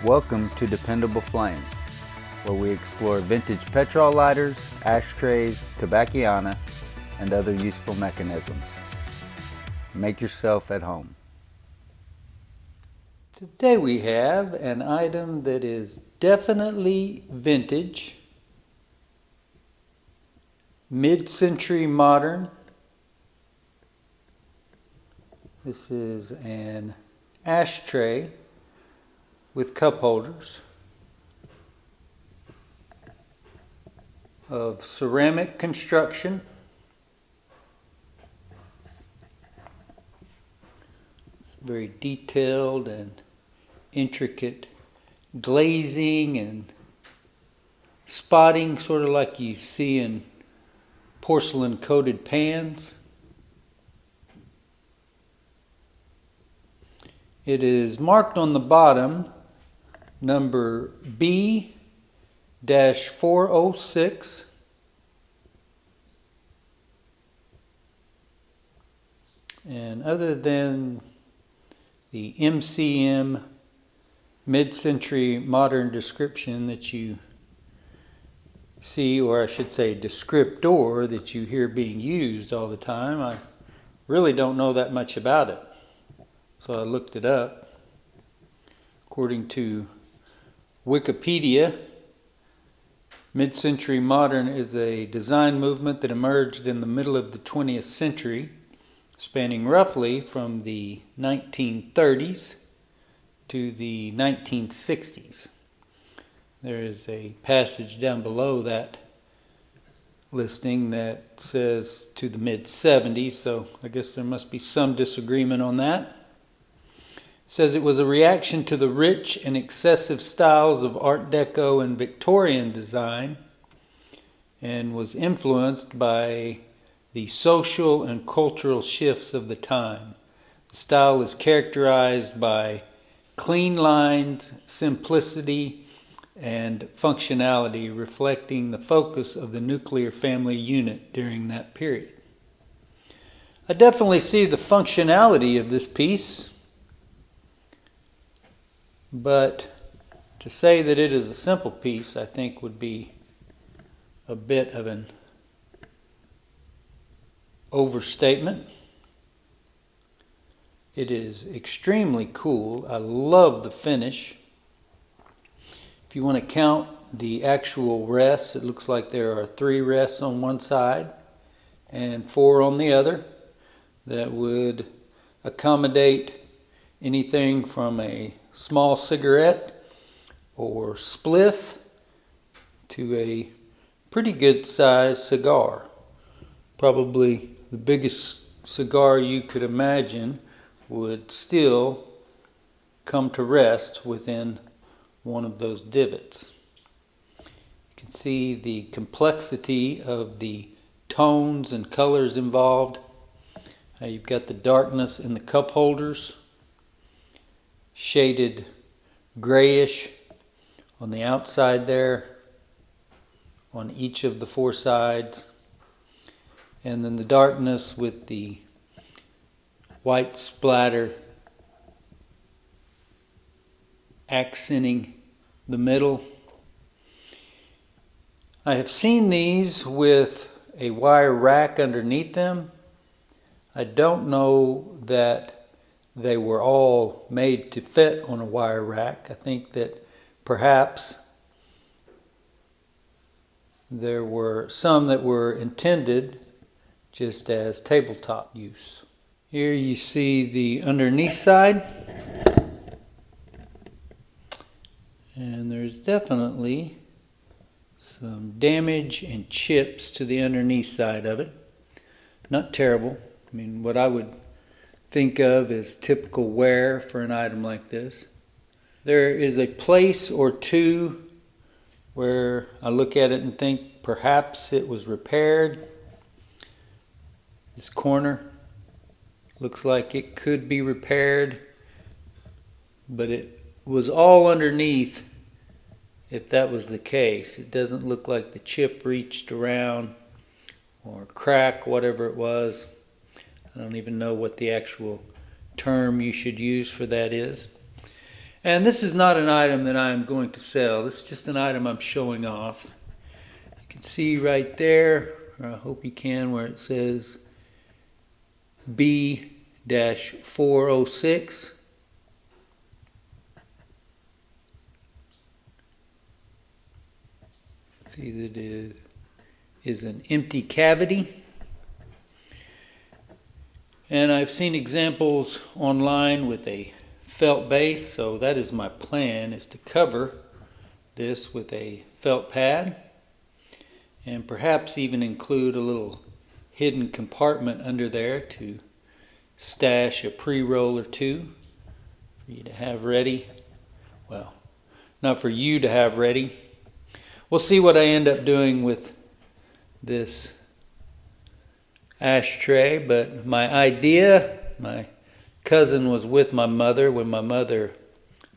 Welcome to Dependable Flame, where we explore vintage petrol lighters, ashtrays, tobacconiana, and other useful mechanisms. Make yourself at home. Today we have an item that is definitely vintage, mid-century modern. This is an ashtray with cup holders of ceramic construction. It's very detailed and intricate glazing and spotting, sort of like you see in porcelain coated pans. It is marked on the bottom number B-406. And other than the MCM mid-century modern description that you see, or I should say descriptor that you hear being used all the time, I really don't know that much about it. So I looked it up. According to Wikipedia, mid-century modern is a design movement that emerged in the middle of the 20th century, spanning roughly from the 1930s to the 1960s. There is a passage down below that listing that says to the mid-70s, so I guess there must be some disagreement on that. It says it was a reaction to the rich and excessive styles of Art Deco and Victorian design and was influenced by the social and cultural shifts of the time. The style is characterized by clean lines, simplicity, and functionality, reflecting the focus of the nuclear family unit during that period. I definitely see the functionality of this piece, but to say that it is a simple piece, I think would be a bit of an overstatement. It is extremely cool. I love the finish. If you want to count the actual rests, it looks like there are 3 rests on one side and 4 on the other that would accommodate anything from a small cigarette or spliff to a pretty good sized cigar. Probably the biggest cigar you could imagine would still come to rest within one of those divots. You can see the complexity of the tones and colors involved. You've got the darkness in the cup holders, shaded grayish on the outside there, on each of the 4 sides, and then the darkness with the white splatter accenting the middle. I have seen these with a wire rack underneath them. I don't know that they were all made to fit on a wire rack. I think that perhaps there were some that were intended just as tabletop use. Here you see the underneath side, and there's definitely some damage and chips to the underneath side of it. Not terrible. I mean, what I would think of as typical wear for an item like this. There is a place or two where I look at it and think perhaps it was repaired. This corner looks like it could be repaired, but it was all underneath if that was the case. It doesn't look like the chip reached around or crack, whatever it was. I don't even know what the actual term you should use for that is. And this is not an item that I'm going to sell. This is just an item I'm showing off. You can see right there, or I hope you can, where it says B-406. See that it is an empty cavity. And I've seen examples online with a felt base, so that is my plan, is to cover this with a felt pad and perhaps even include a little hidden compartment under there to stash a pre-roll or two for you to have ready. Well, not for you to have ready. We'll see what I end up doing with this ashtray, but my idea, my cousin was with my mother when my mother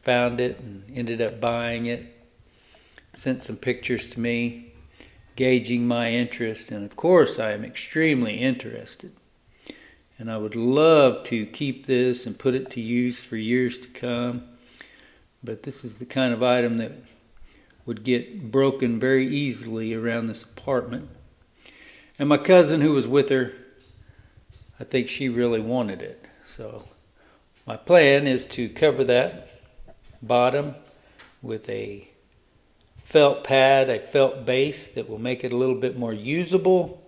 found it and ended up buying it, sent some pictures to me, gauging my interest, and of course I am extremely interested. And I would love to keep this and put it to use for years to come, but this is the kind of item that would get broken very easily around this apartment. And my cousin who was with her, I think she really wanted it. So my plan is to cover that bottom with a felt pad, a felt base that will make it a little bit more usable,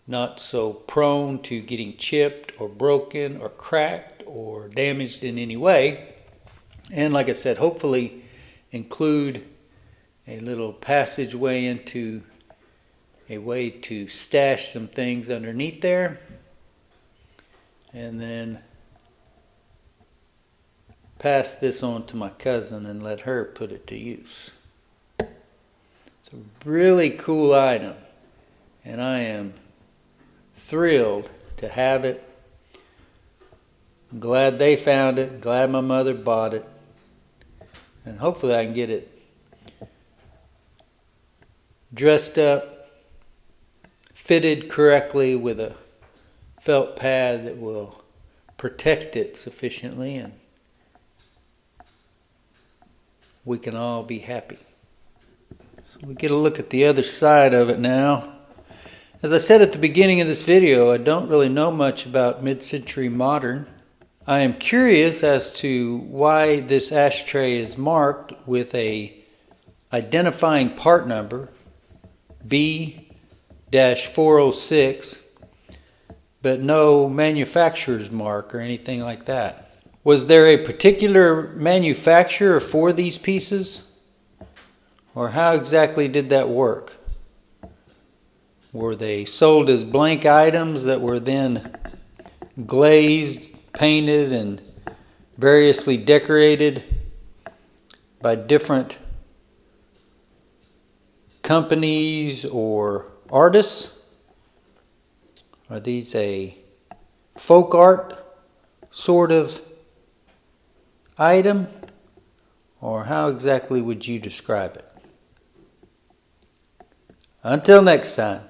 not so prone to getting chipped or broken or cracked or damaged in any way. And like I said, hopefully include a little passageway into a way to stash some things underneath there, and then pass this on to my cousin and let her put it to use. It's a really cool item, and I am thrilled to have it. I'm glad they found it, glad my mother bought it, and hopefully I can get it dressed up, fitted correctly with a felt pad that will protect it sufficiently, and we can all be happy. So we get a look at the other side of it now. As I said at the beginning of this video, I don't really know much about mid-century modern. I am curious as to why this ashtray is marked with a identifying part number, B-406, but no manufacturer's mark or anything like that. Was there a particular manufacturer for these pieces? Or how exactly did that work? Were they sold as blank items that were then glazed, painted, and variously decorated by different companies or artists? Are these a folk art sort of item? Or how exactly would you describe it? Until next time.